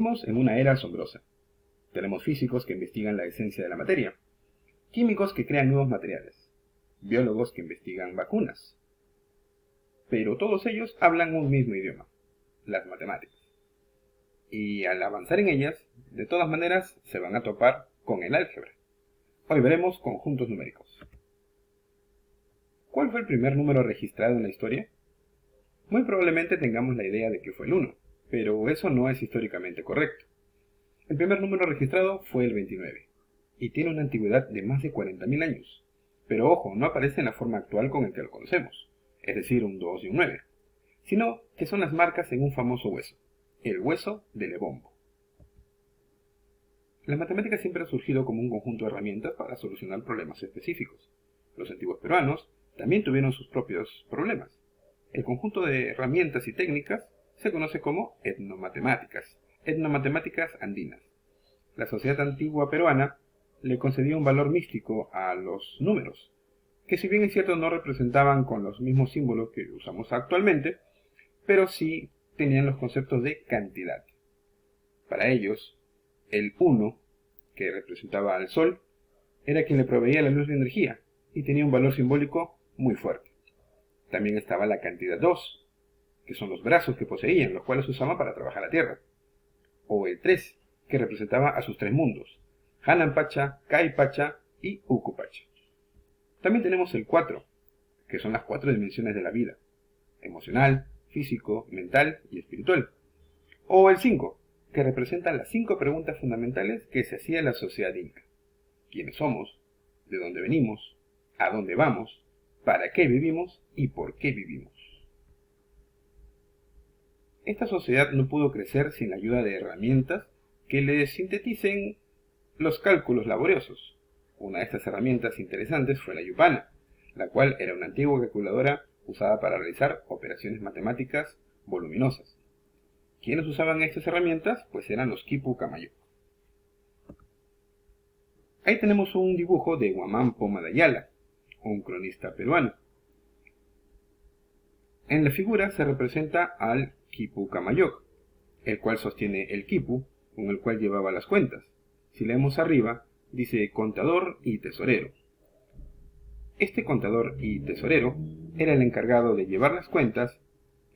Estamos en una era asombrosa. Tenemos físicos que investigan la esencia de la materia, químicos que crean nuevos materiales, biólogos que investigan vacunas. Pero todos ellos hablan un mismo idioma, las matemáticas. Y al avanzar en ellas, de todas maneras, se van a topar con el álgebra. Hoy veremos conjuntos numéricos. ¿Cuál fue el primer número registrado en la historia? Muy probablemente tengamos la idea de que fue el 1, pero eso no es históricamente correcto. El primer número registrado fue el 29, y tiene una antigüedad de más de 40.000 años. Pero ojo, no aparece en la forma actual con el que lo conocemos, es decir, un 2 y un 9, sino que son las marcas en un famoso hueso, el hueso de Lebombo. La matemática siempre ha surgido como un conjunto de herramientas para solucionar problemas específicos. Los antiguos peruanos también tuvieron sus propios problemas. El conjunto de herramientas y técnicas se conoce como etnomatemáticas andinas. La sociedad antigua peruana le concedía un valor místico a los números, que si bien es cierto no representaban con los mismos símbolos que usamos actualmente, pero sí tenían los conceptos de cantidad. Para ellos, el 1, que representaba al Sol, era quien le proveía la luz de energía y tenía un valor simbólico muy fuerte. También estaba la cantidad 2, que son los brazos que poseían, los cuales usaban para trabajar la tierra. O el 3, que representaba a sus tres mundos, Hananpacha, Kaypacha y Ukupacha. También tenemos el 4, que son las 4 dimensiones de la vida, emocional, físico, mental y espiritual. O el 5, que representa las 5 preguntas fundamentales que se hacía la sociedad inca. ¿Quiénes somos? ¿De dónde venimos? ¿A dónde vamos? ¿Para qué vivimos? ¿Y por qué vivimos? Esta sociedad no pudo crecer sin la ayuda de herramientas que le sinteticen los cálculos laboriosos. Una de estas herramientas interesantes fue la yupana, la cual era una antigua calculadora usada para realizar operaciones matemáticas voluminosas. ¿Quiénes usaban estas herramientas? Pues eran los quipu camayo. Ahí tenemos un dibujo de Guamán Poma de Ayala, un cronista peruano. En la figura se representa al quipu camayoc, el cual sostiene el quipu con el cual llevaba las cuentas. Si leemos arriba, dice contador y tesorero. Este contador y tesorero era el encargado de llevar las cuentas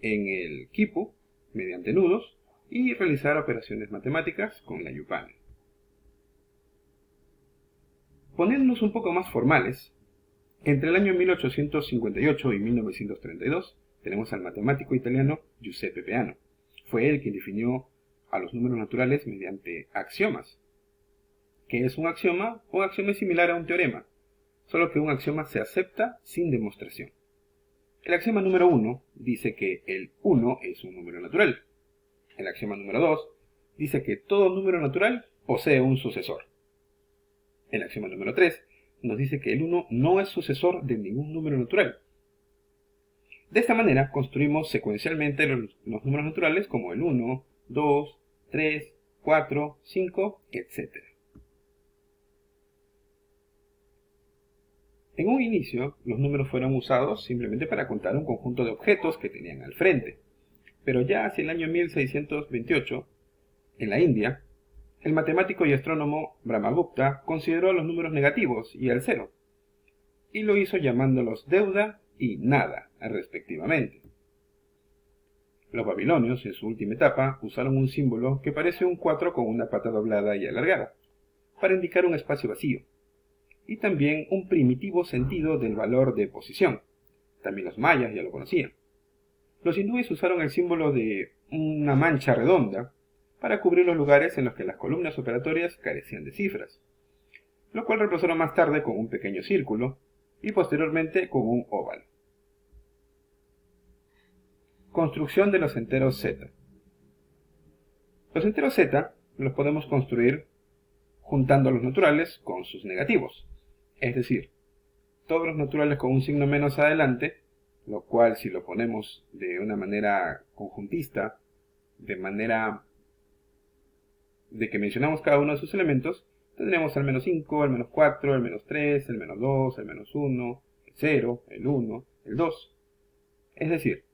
en el quipu mediante nudos y realizar operaciones matemáticas con la yupana. Poniéndonos un poco más formales, entre el año 1858 y 1932 tenemos al matemático italiano Giuseppe Peano. Fue él quien definió a los números naturales mediante axiomas. ¿Qué es un axioma? Un axioma es similar a un teorema, solo que un axioma se acepta sin demostración. El axioma número 1 dice que el 1 es un número natural. El axioma número 2 dice que todo número natural posee un sucesor. El axioma número 3 nos dice que el 1 no es sucesor de ningún número natural. De esta manera construimos secuencialmente los números naturales como el 1, 2, 3, 4, 5, etc. En un inicio, los números fueron usados simplemente para contar un conjunto de objetos que tenían al frente. Pero ya hacia el año 1628, en la India, el matemático y astrónomo Brahmagupta consideró los números negativos y el cero, y lo hizo llamándolos deuda y nada, respectivamente. Los babilonios, en su última etapa, usaron un símbolo que parece un 4 con una pata doblada y alargada, para indicar un espacio vacío, y también un primitivo sentido del valor de posición. También los mayas ya lo conocían. Los hindúes usaron el símbolo de una mancha redonda para cubrir los lugares en los que las columnas operatorias carecían de cifras, lo cual reemplazaron más tarde con un pequeño círculo y posteriormente con un óvalo. Construcción de los enteros z. Los enteros z los podemos construir juntando los naturales con sus negativos, es decir, todos los naturales con un signo menos adelante, lo cual si lo ponemos de una manera conjuntista, de manera de que mencionamos cada uno de sus elementos, tendremos el menos 5, el menos 4, el menos 3, el menos 2, el menos 1, el 0, el 1, el 2. Es decir,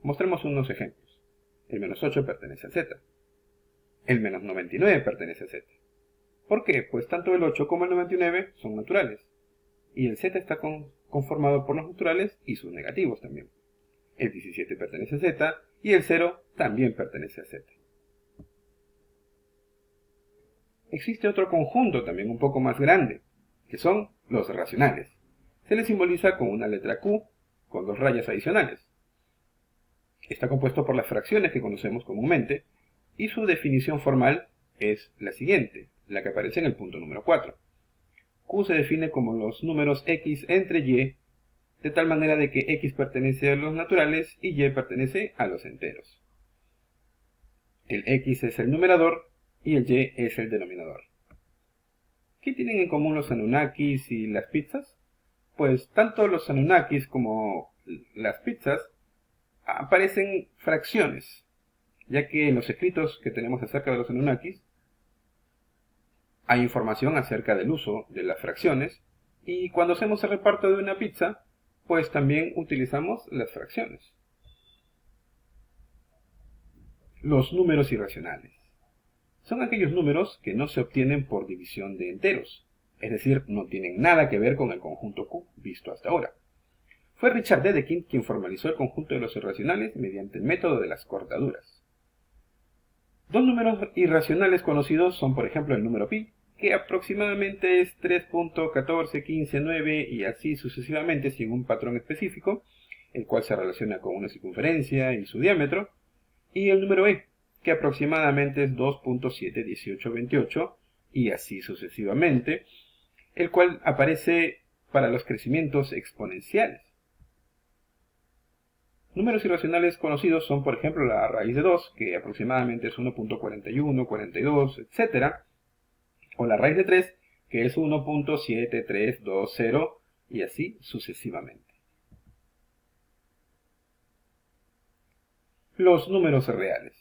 mostremos unos ejemplos. El menos 8 pertenece al z. el menos 99 pertenece a z. ¿Por qué? Pues tanto el 8 como el 99 son naturales. Y el z está conformado por los naturales y sus negativos también. El 17 pertenece a z y el 0 también pertenece a z. Existe otro conjunto también un poco más grande, que son los racionales. Se les simboliza con una letra Q con 2 rayas adicionales. Está compuesto por las fracciones que conocemos comúnmente y su definición formal es la siguiente, la que aparece en el punto número 4. Q se define como los números x entre y, de tal manera de que x pertenece a los naturales y y pertenece a los enteros. El x es el numerador y el y es el denominador. ¿Qué tienen en común los Anunnakis y las pizzas? Pues tanto los Anunnakis como las pizzas aparecen fracciones, ya que en los escritos que tenemos acerca de los Anunnakis hay información acerca del uso de las fracciones, y cuando hacemos el reparto de una pizza, pues también utilizamos las fracciones. Los números irracionales son aquellos números que no se obtienen por división de enteros, es decir, no tienen nada que ver con el conjunto Q visto hasta ahora. Fue Richard Dedekind quien formalizó el conjunto de los irracionales mediante el método de las cortaduras. Dos números irracionales conocidos son, por ejemplo, el número pi, que aproximadamente es 3.14159 y así sucesivamente sin un patrón específico, el cual se relaciona con una circunferencia y su diámetro, y el número e, que aproximadamente es 2.71828 y así sucesivamente, el cual aparece para los crecimientos exponenciales. Números irracionales conocidos son, por ejemplo, la raíz de 2, que aproximadamente es 1.41, 42, etc., o la raíz de 3, que es 1.7320, y así sucesivamente. Los números reales.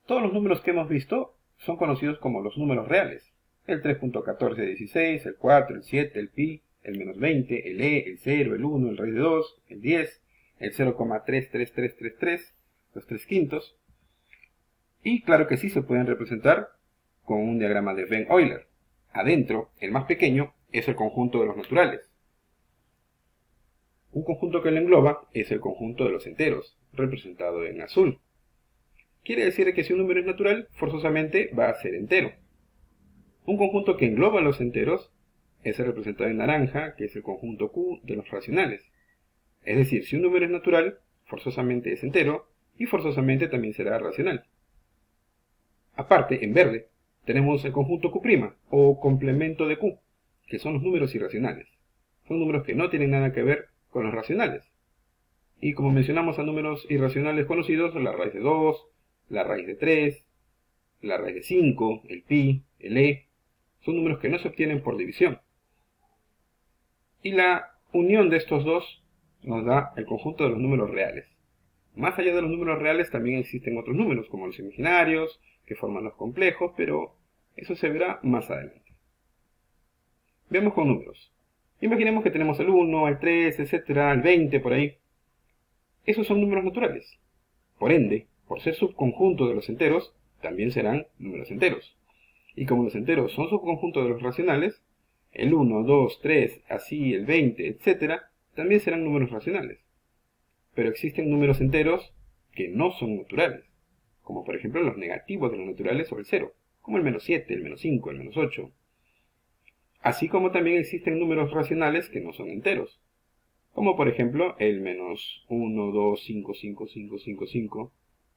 Todos los números que hemos visto son conocidos como los números reales. El 3.1416, el 4, el 7, el pi, el menos 20, el e, el 0, el 1, el raíz de 2, el 10, el 0,33333, los 3 quintos. Y claro que sí se pueden representar con un diagrama de Venn-Euler. Adentro, el más pequeño, es el conjunto de los naturales. Un conjunto que lo engloba es el conjunto de los enteros, representado en azul. Quiere decir que si un número es natural, forzosamente va a ser entero. Un conjunto que engloba los enteros es el representado en naranja, que es el conjunto Q de los racionales. Es decir, si un número es natural, forzosamente es entero y forzosamente también será racional. Aparte, en verde, tenemos el conjunto Q' o complemento de Q, que son los números irracionales. Son números que no tienen nada que ver con los racionales. Y como mencionamos a números irracionales conocidos, la raíz de 2, la raíz de 3, la raíz de 5, el pi, el e, son números que no se obtienen por división. Y la unión de estos dos nos da el conjunto de los números reales. Más allá de los números reales también existen otros números, como los imaginarios, que forman los complejos, pero eso se verá más adelante. Veamos con números. Imaginemos que tenemos el 1, el 3, etc., el 20 por ahí. Esos son números naturales. Por ende, por ser subconjunto de los enteros, también serán números enteros. Y como los enteros son subconjunto de los racionales, el 1, 2, 3, así el 20, etc., también serán números racionales. Pero existen números enteros que no son naturales, como por ejemplo los negativos de los naturales o el 0, como el menos 7, el menos 5, el menos 8. Así como también existen números racionales que no son enteros, como por ejemplo el menos 1, 2, 5, 5, 5, 5, 5,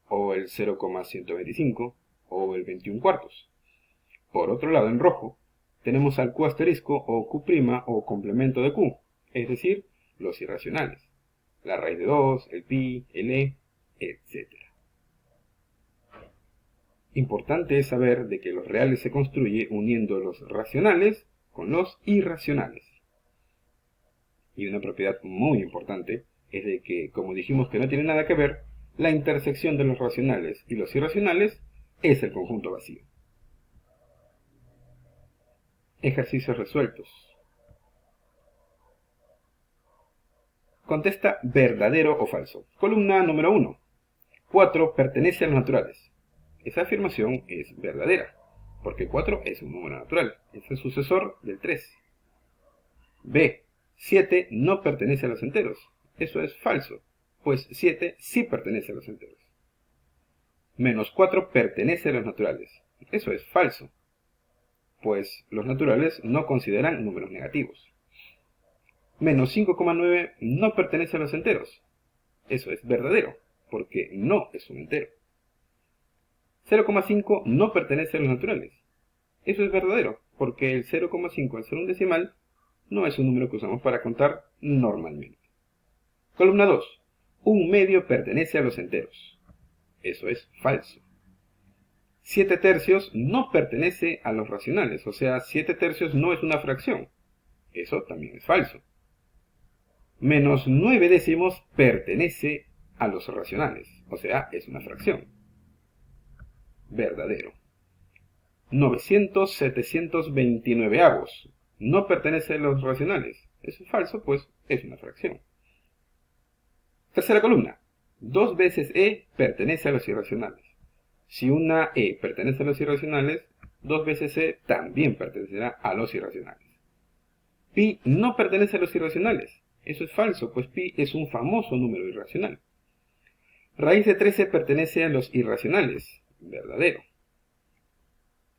o el 0,125, o el 21 cuartos. Por otro lado, en rojo, tenemos al Q asterisco o Q' o complemento de Q, es decir, los irracionales, la raíz de 2, el pi, el e, etc. Importante es saber de que los reales se construye uniendo los racionales con los irracionales. Y una propiedad muy importante es de que, como dijimos que no tiene nada que ver, la intersección de los racionales y los irracionales es el conjunto vacío. Ejercicios resueltos. Contesta verdadero o falso. Columna número 1. 4 pertenece a los naturales. Esa afirmación es verdadera, porque 4 es un número natural, es el sucesor del 13. B. 7 no pertenece a los enteros. Eso es falso, pues 7 sí pertenece a los enteros. Menos 4 pertenece a los naturales. Eso es falso, pues los naturales no consideran números negativos. Menos 5,9 no pertenece a los enteros. Eso es verdadero, porque no es un entero. 0,5 no pertenece a los naturales. Eso es verdadero, porque el 0,5 al ser un decimal no es un número que usamos para contar normalmente. Columna 2. Un medio pertenece a los enteros. Eso es falso. 7 tercios no pertenece a los racionales, o sea, 7 tercios no es una fracción. Eso también es falso. Menos 9 décimos pertenece a los racionales, o sea, es una fracción. Verdadero. 900/729 no pertenece a los racionales. Eso es falso, pues es una fracción. Tercera columna. 2 veces e pertenece a los irracionales. Si una e pertenece a los irracionales, 2 veces e también pertenecerá a los irracionales. Pi no pertenece a los irracionales. Eso es falso, pues pi es un famoso número irracional. Raíz de 13 pertenece a los irracionales. Verdadero.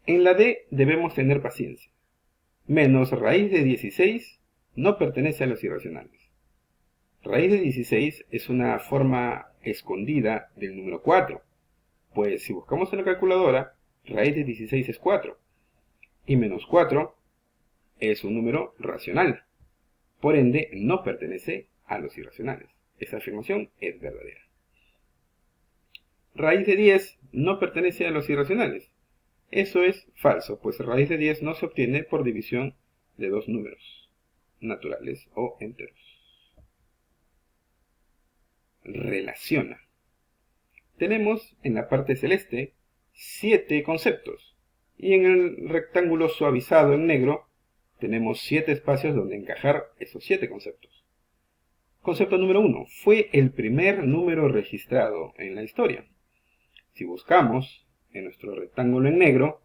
En la D debemos tener paciencia. Menos raíz de 16 no pertenece a los irracionales. Raíz de 16 es una forma escondida del número 4, pues si buscamos en la calculadora, raíz de 16 es 4, y menos 4 es un número racional, por ende no pertenece a los irracionales. Esa afirmación es verdadera. Raíz de 10 no pertenece a los irracionales. Eso es falso, pues raíz de 10 no se obtiene por división de dos números naturales o enteros. Relaciona. Tenemos en la parte celeste 7 conceptos y en el rectángulo suavizado en negro tenemos 7 espacios donde encajar esos 7 conceptos. Concepto número 1. Fue el primer número registrado en la historia. Si buscamos en nuestro rectángulo en negro,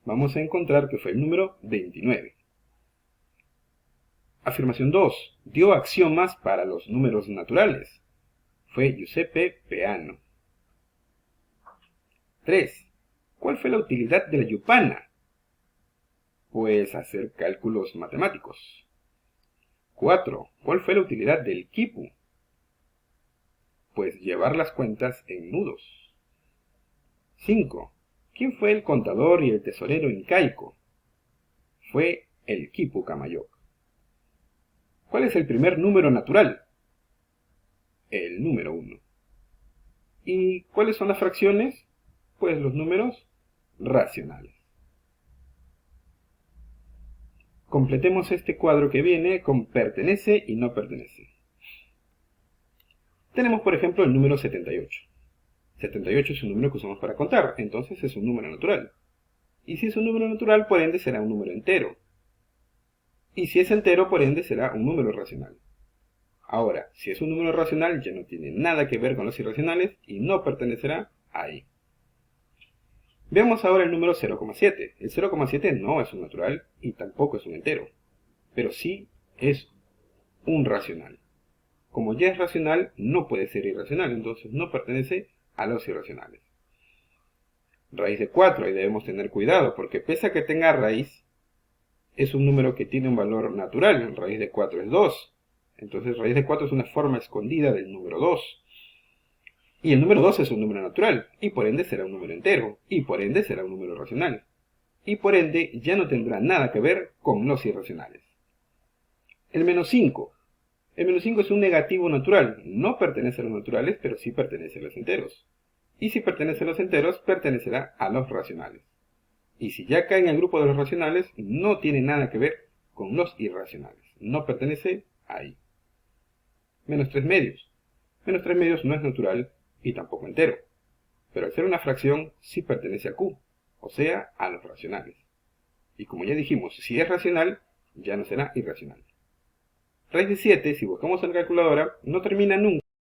vamos a encontrar que fue el número 29. Afirmación 2. Dio axiomas para los números naturales. Fue Giuseppe Peano. 3. ¿Cuál fue la utilidad de la yupana? Pues hacer cálculos matemáticos. 4. ¿Cuál fue la utilidad del quipu? Pues llevar las cuentas en nudos. 5. ¿Quién fue el contador y el tesorero incaico? Fue el quipu Camayoc. ¿Cuál es el primer número natural? El número 1. ¿Y cuáles son las fracciones? Pues los números racionales. Completemos este cuadro que viene con pertenece y no pertenece. Tenemos por ejemplo el número 78. 78 es un número que usamos para contar, entonces es un número natural. Y si es un número natural, por ende será un número entero. Y si es entero, por ende será un número racional. Ahora, si es un número racional, ya no tiene nada que ver con los irracionales y no pertenecerá ahí. Veamos ahora el número 0,7. El 0,7 no es un natural y tampoco es un entero, pero sí es un racional. Como ya es racional, no puede ser irracional, entonces no pertenece a los irracionales. Raíz de 4, y debemos tener cuidado, porque pese a que tenga raíz, es un número que tiene un valor natural. Raíz de 4 es 2. Entonces raíz de 4 es una forma escondida del número 2. Y el número 2 es un número natural, y por ende será un número entero, y por ende será un número racional. Y por ende ya no tendrá nada que ver con los irracionales. El menos 5. El menos 5 es un negativo natural. No pertenece a los naturales, pero sí pertenece a los enteros. Y si pertenece a los enteros, pertenecerá a los racionales. Y si ya cae en el grupo de los racionales, no tiene nada que ver con los irracionales. No pertenece ahí. Menos 3 medios. Menos 3 medios no es natural y tampoco entero. Pero al ser una fracción, sí pertenece a Q, o sea, a los racionales. Y como ya dijimos, si es racional, ya no será irracional. Raíz de 7, si buscamos en la calculadora, no termina nunca.